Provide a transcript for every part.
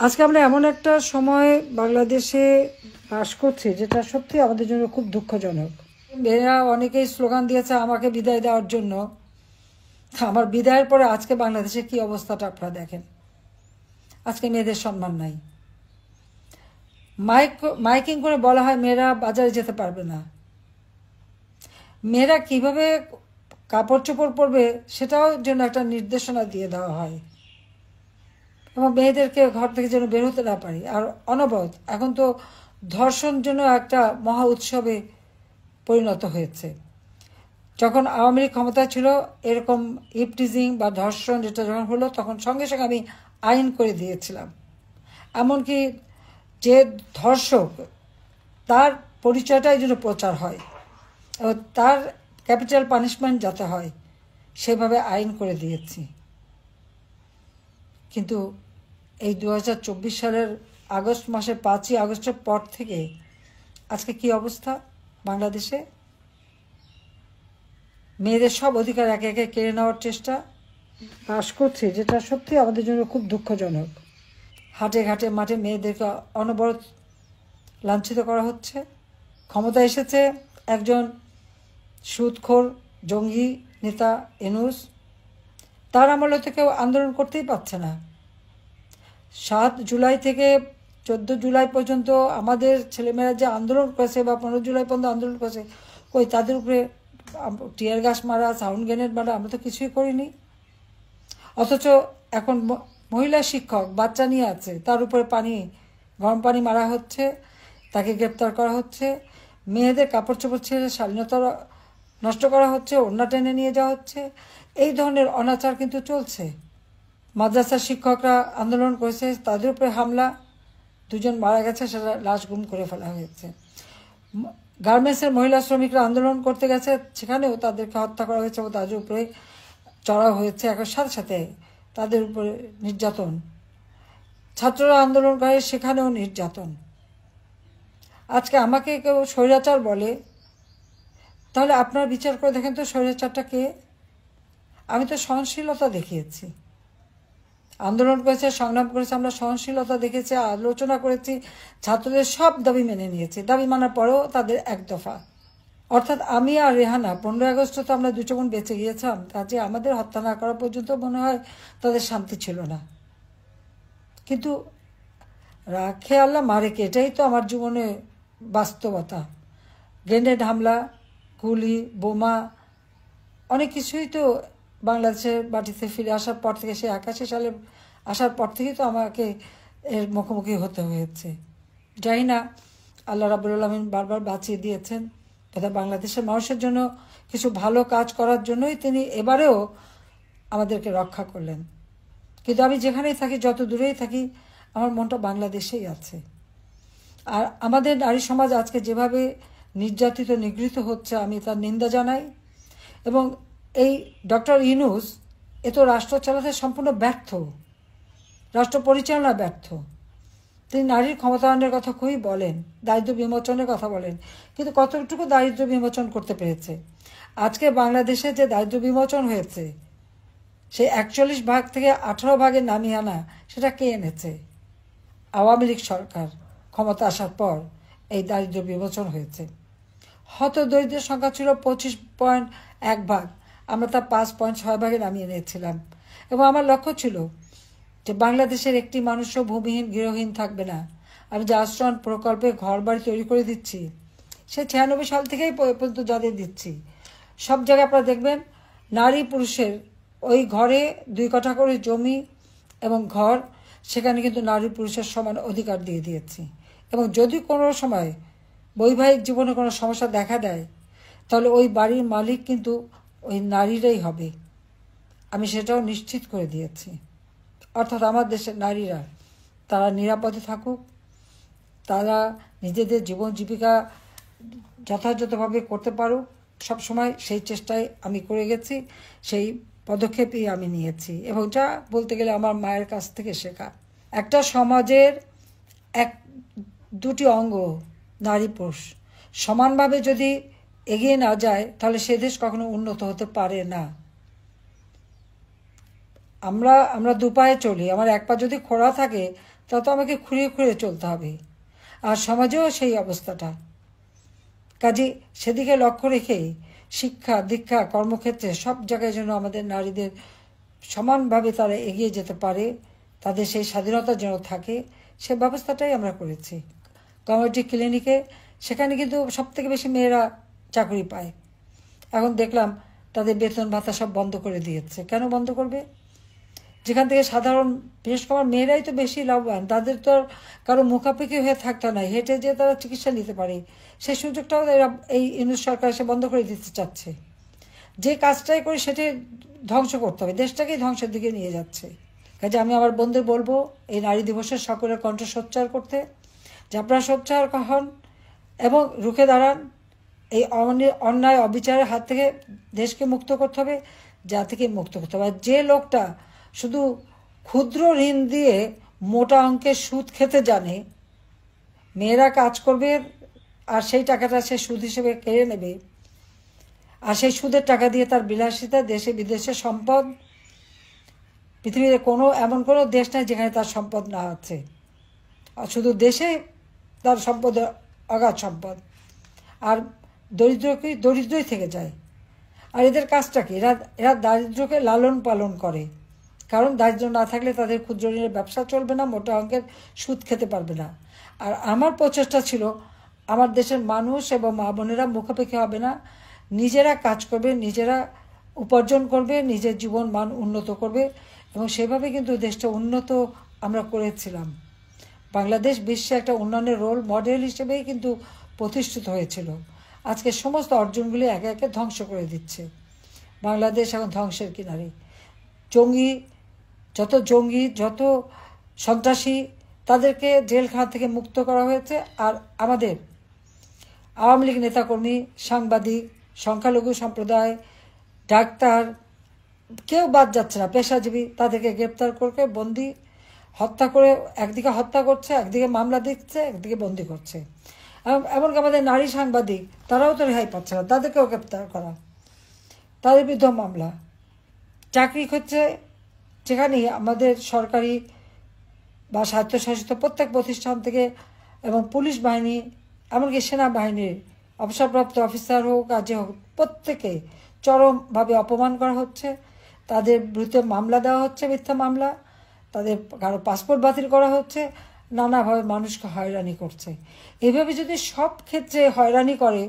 আজকে আমরা এমন একটা সময় বাংলাদেশে বাস করছি যেটা সত্যি আমাদের জন্য খুব দুঃখজনক। মেয়েরা অনেকেই স্লোগান দিয়েছে আমাকে বিদায় দেওয়ার জন্য। আমার বিদায়ের পরে আজকে বাংলাদেশে কি অবস্থাটা আপনারা দেখেন। আজকে মেয়েদের সম্মান নাই। মাইকিং করে বলা হয় মেয়েরা বাজারে যেতে পারবে না। মেয়েরা কিভাবে কাপড় চোপড় পরবে সেটাও জন্য একটা নির্দেশনা দিয়ে দেওয়া হয় এবং মেয়েদেরকে ঘর থেকে যেন বের হতে না পারি। আর অনবরত এখন তো ধর্ষণ জন্য একটা মহা উৎসবে পরিণত হয়েছে। যখন আওয়ামী লীগ ক্ষমতায় ছিল এরকম ইপটিজিং বা ধর্ষণ যেটা যখন হলো তখন সঙ্গে সঙ্গে আমি আইন করে দিয়েছিলাম। এমনকি যে ধর্ষক তার পরিচয়টাই যেন প্রচার হয় এবং তার ক্যাপিটাল পানিশমেন্ট যাতে হয় সেভাবে আইন করে দিয়েছি। কিন্তু এই 2024 সালের আগস্ট মাসের 5ই আগস্টের পর থেকে আজকে কি অবস্থা বাংলাদেশে? মেয়েদের সব অধিকার একে একে কেড়ে নেওয়ার চেষ্টা বাস করছে, যেটা সত্যি আমাদের জন্য খুব দুঃখজনক। হাটে ঘাটে মাঠে মেয়েদেরকে অনবরত লাঞ্ছিত করা হচ্ছে। ক্ষমতা এসেছে একজন সুদখোর জঙ্গি নেতা ইউনূস, তার আমলে তো কেউ আন্দোলন করতেই পারছে না। 7 জুলাই থেকে 14 জুলাই পর্যন্ত আমাদের ছেলেমেয়েরা যে আন্দোলন করেছে বা 15 জুলাই পর্যন্ত আন্দোলন করেছে, কই তাদের উপরে টিয়ার গ্যাস মারা, সাউন্ড গ্রেনেড মারা আমরা তো কিছুই করিনি। অথচ এখন মহিলা শিক্ষক বাচ্চা নিয়ে আছে, তার উপরে গরম পানি মারা হচ্ছে, তাকে গ্রেপ্তার করা হচ্ছে। মেয়েদের কাপড় চোপড় ছেড়ে স্বাধীনতা নষ্ট করা হচ্ছে, ওড়না টেনে নিয়ে যাওয়া হচ্ছে। এই ধরনের অনাচার কিন্তু চলছে। মাদ্রাসার শিক্ষকরা আন্দোলন করেছে, তাদের উপরে হামলা, 2 জন মারা গেছে, সেটা লাশ গুম করে ফেলা হয়েছে। গার্মেন্টসের মহিলা শ্রমিকরা আন্দোলন করতে গেছে, সেখানেও তাদেরকে হত্যা করা হয়েছে এবং তাদের উপরে চড়া হয়েছে। এখন সাথে সাথে তাদের উপরে নির্যাতন। ছাত্ররা আন্দোলন করে, সেখানেও নির্যাতন। আজকে আমাকে কেউ স্বৈরাচার বলে, তাহলে আপনারা বিচার করে দেখেন তো স্বৈরাচারটা কে? আমি তো সহনশীলতা দেখিয়েছি, আন্দোলন করেছে, সংগ্রাম করেছে, আমরা সহনশীলতা দেখেছি, আলোচনা করেছি, ছাত্রদের সব দাবি মেনে নিয়েছি। দাবি মানার পরেও তাদের এক দফা। অর্থাৎ আমি আর রেহানা 15 আগস্ট তো আমরা 2 বোন বেঁচে গিয়েছিলাম, কাজে আমাদের হত্যা না করা পর্যন্ত মনে হয় তাদের শান্তি ছিল না। কিন্তু রাখে আল্লাহ মারে কে, এটাই তো আমার জীবনে বাস্তবতা। গ্রেনেড হামলা, গুলি, বোমা, অনেক কিছুই তো বাংলাদেশের মাটিতে ফিরে আসার পর থেকে, সে 81 সালে আসার পর থেকেই তো আমাকে এর মুখোমুখি হতে হয়েছে। জানি না, আল্লাহ রাব্বুল আলামিন বারবার বাঁচিয়ে দিয়েছেন, তথা বাংলাদেশের মানুষের জন্য কিছু ভালো কাজ করার জন্যই তিনি এবারেও আমাদেরকে রক্ষা করলেন। কিন্তু আমি যেখানেই থাকি, যত দূরেই থাকি, আমার মনটা বাংলাদেশেই আছে। আর আমাদের নারী সমাজ আজকে যেভাবে নির্যাতিত নিগৃহীত হচ্ছে, আমি তার নিন্দা জানাই। এবং এই ডক্টর ইউনূস এ তো রাষ্ট্র চালাতে সম্পূর্ণ ব্যর্থ, রাষ্ট্র পরিচালনা ব্যর্থ। তিনি নারীর ক্ষমতায়নের কথা খুবই বলেন, দারিদ্র্য বিমোচনের কথা বলেন, কিন্তু কতটুকু দারিদ্র্য বিমোচন করতে পেরেছে? আজকে বাংলাদেশে যে দারিদ্র্য বিমোচন হয়েছে, সেই 41 ভাগ থেকে 18 ভাগে নামিয়ে আনা, সেটা কে এনেছে? আওয়ামী লীগ সরকার ক্ষমতা আসার পর এই দারিদ্র্য বিমোচন হয়েছে। হত দরিদ্রের সংখ্যা ছিল 25.1 ভাগ, আমরা তা 5.6 ভাগে নামিয়ে নিয়েছিলাম। এবং আমার লক্ষ্য ছিল যে বাংলাদেশের একটি মানুষও ভূমিহীন গৃহহীন থাকবে না। আমি যে আশ্রয়ণ প্রকল্পে ঘর বাড়ি তৈরি করে দিচ্ছি, সে 96 সাল থেকেই পর্যন্ত যাদের দিচ্ছি, সব জায়গায় আপনারা দেখবেন নারী পুরুষের ওই ঘরে 2 কাঠা করে জমি এবং ঘর, সেখানে কিন্তু নারী পুরুষের সমান অধিকার দিয়ে দিয়েছি। এবং যদি কোনো সময় বৈবাহিক জীবনে কোনো সমস্যা দেখা দেয়, তাহলে ওই বাড়ির মালিক কিন্তু ওই নারীরাই হবে, আমি সেটাও নিশ্চিত করে দিয়েছি। অর্থাৎ আমার দেশের নারীরা তারা নিরাপদে থাকুক, তারা নিজেদের জীবন জীবিকা যথাযথভাবে করতে পারুক, সবসময় সেই চেষ্টাই আমি করে গেছি, সেই পদক্ষেপই আমি নিয়েছি। এবং যা বলতে গেলে আমার মায়ের কাছ থেকে শেখা। একটা সমাজের 2টি অঙ্গ, নারী পুরুষ, সমানভাবে যদি এগিয়ে না যায়, তাহলে সে দেশ কখনো উন্নত হতে পারে না। আমরা আমরা দুপায়ে চলি, আমার এক পা যদি খোঁড়া থাকে তা তো আমাকে খুঁড়িয়ে খুঁড়িয়ে চলতে হবে। আর সমাজেও সেই অবস্থাটা। কাজে সেদিকে লক্ষ্য রেখেই শিক্ষা দীক্ষা কর্মক্ষেত্রে সব জায়গায় যেন আমাদের নারীদের সমানভাবে তারা এগিয়ে যেতে পারে, তাদের সেই স্বাধীনতা যেন থাকে, সে ব্যবস্থাটাই আমরা করেছি। কমিউনিটি ক্লিনিকে সেখানে কিন্তু সবথেকে বেশি মেয়েরা চাকরি পায়। এখন দেখলাম তাদের বেতন ভাতা সব বন্ধ করে দিয়েছে। কেন বন্ধ করবে? যেখান থেকে সাধারণ, বিশেষ করে মেয়েরাই তো বেশি লাভবান, তাদের তো আর কারো মুখাপেক্ষি হয়ে থাকতে নাই, হেঁটে যেয়ে তারা চিকিৎসা নিতে পারে। সেই সুযোগটাও এরা এই ইউনিট সরকার এসে বন্ধ করে দিতে চাচ্ছে। যে কাজটাই করি সেটাই ধ্বংস করতে হবে, দেশটাকেই ধ্বংসের দিকে নিয়ে যাচ্ছে। কাজে আমি আমার বন্ধুদের বলবো এই নারী দিবসের সকলের কণ্ঠ সোচ্চার করতে, যে আপনারা সোচ্চার হন এবং রুখে দাঁড়ান। এই অন্যায় অবিচারের হাত থেকে দেশকে মুক্ত করতে হবে, জাতিকে মুক্ত করতে হবে। যে লোকটা শুধু ক্ষুদ্র ঋণ দিয়ে মোটা অঙ্কের সুদ খেতে জানে, মেয়েরা কাজ করবে আর সেই টাকাটা সে সুদ হিসেবে কেড়ে নেবে, আর সেই সুদের টাকা দিয়ে তার বিলাসিতা, দেশে বিদেশে সম্পদ, পৃথিবীতে এমন কোনো দেশ নাই যেখানে তার সম্পদ না আছে। আর শুধু দেশে তার সম্পদ অগাধ সম্পদ, আর দরিদ্রই থেকে যায়। আর এদের কাজটা কি? এরা দারিদ্র্যকে লালন পালন করে, কারণ দারিদ্র্য না থাকলে তাদের ক্ষুদ্র ঋণের ব্যবসা চলবে না, মোটা অঙ্কের সুদ খেতে পারবে না। আর আমার প্রচেষ্টা ছিল আমার দেশের মানুষ এবং মা বোনেরা মুখাপেক্ষি হবে না, নিজেরা কাজ করবে, নিজেরা উপার্জন করবে, নিজের জীবন মান উন্নত করবে, এবং সেভাবে কিন্তু দেশটা উন্নত আমরা করেছিলাম। বাংলাদেশ বিশ্বে একটা উন্নয়নের রোল মডেল হিসেবেই কিন্তু প্রতিষ্ঠিত হয়েছিল। আজকে সমস্ত অর্জনগুলি একে একে ধ্বংস করে দিচ্ছে। বাংলাদেশ এখন ধ্বংসের কিনারে। জঙ্গি যত সন্ত্রাসী, তাদেরকে জেলখানা থেকে মুক্ত করা হয়েছে। আর আমাদের আওয়ামী লীগ নেতাকর্মী, সাংবাদিক, সংখ্যালঘু সম্প্রদায়, ডাক্তার, কেউ বাদ যাচ্ছে না, পেশাজীবী, তাদেরকে গ্রেপ্তার করে বন্দি, হত্যা করে, একদিকে হত্যা করছে, একদিকে মামলা দিচ্ছে, একদিকে বন্দি করছে। এমনকি আমাদের নারী সাংবাদিক, তারাও তো রেহাই পাচ্ছে না, তাদেরকেও গ্রেপ্তার করা, তাদের বিরুদ্ধে মামলা। চাকরি ক্ষেত্রে যেখানেই আমাদের সরকারি বা স্বায়ত্তশাসিত প্রত্যেক প্রতিষ্ঠান থেকে, এবং পুলিশ বাহিনী, এমনকি সেনাবাহিনীর অবসরপ্রাপ্ত অফিসার হোক আর যে হোক, প্রত্যেকে চরমভাবে অপমান করা হচ্ছে। তাদের বিরুদ্ধে মামলা দেওয়া হচ্ছে, মিথ্যা মামলা, তাদের কারো পাসপোর্ট বাতিল করা হচ্ছে, নানাভাবে মানুষকে হয়রানি করছে। এভাবে যদি সব ক্ষেত্রে হয়রানি করে,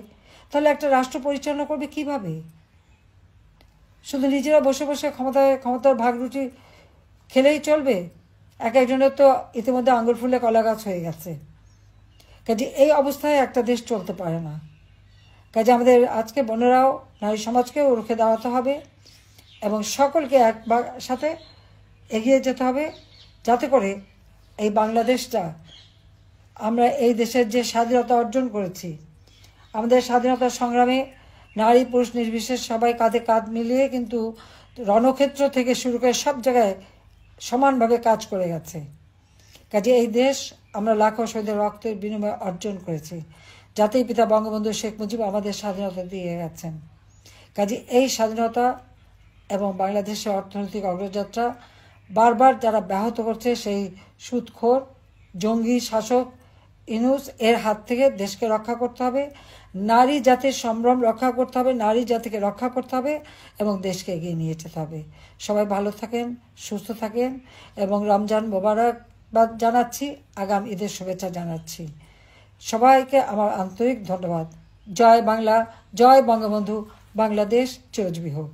তাহলে একটা রাষ্ট্র পরিচালনা করবে কিভাবে? শুধু নিজেরা বসে বসে ক্ষমতার ভাগরুটি খেলেই চলবে? এক একজনের তো ইতিমধ্যে আঙুল ফুলে কলা গাছ হয়ে গেছে। কাজে এই অবস্থায় একটা দেশ চলতে পারে না। কাজে আমাদের আজকে বোনেরাও, নারী সমাজকেও রুখে দাঁড়াতে হবে এবং সকলকে একবার সাথে এগিয়ে যেতে হবে, যাতে করে এই বাংলাদেশটা, আমরা এই দেশের যে স্বাধীনতা অর্জন করেছি, আমাদের স্বাধীনতা সংগ্রামে নারী পুরুষ নির্বিশেষ সবাই কাঁধে কাঁধ মিলিয়ে কিন্তু রণক্ষেত্র থেকে শুরু করে সব জায়গায় সমানভাবে কাজ করে গেছে। কাজে এই দেশ আমরা লাখো শহীদের রক্তের বিনিময়ে অর্জন করেছি। জাতির পিতা বঙ্গবন্ধু শেখ মুজিব আমাদের স্বাধীনতা দিয়ে গেছেন। কাজে এই স্বাধীনতা এবং বাংলাদেশের অর্থনৈতিক অগ্রযাত্রা বারবার যারা ব্যাহত করছে, সেই সুদখোর জঙ্গি শাসক ইউনূস এর হাত থেকে দেশকে রক্ষা করতে হবে, নারী জাতির সম্ভ্রম রক্ষা করতে হবে, নারী জাতিকে রক্ষা করতে হবে এবং দেশকে এগিয়ে নিয়ে যেতে হবে। সবাই ভালো থাকেন, সুস্থ থাকেন এবং রমজান মোবারকবাদ জানাচ্ছি, আগাম ঈদের শুভেচ্ছা জানাচ্ছি। সবাইকে আমার আন্তরিক ধন্যবাদ। জয় বাংলা, জয় বঙ্গবন্ধু, বাংলাদেশ চিরজীবী হোক।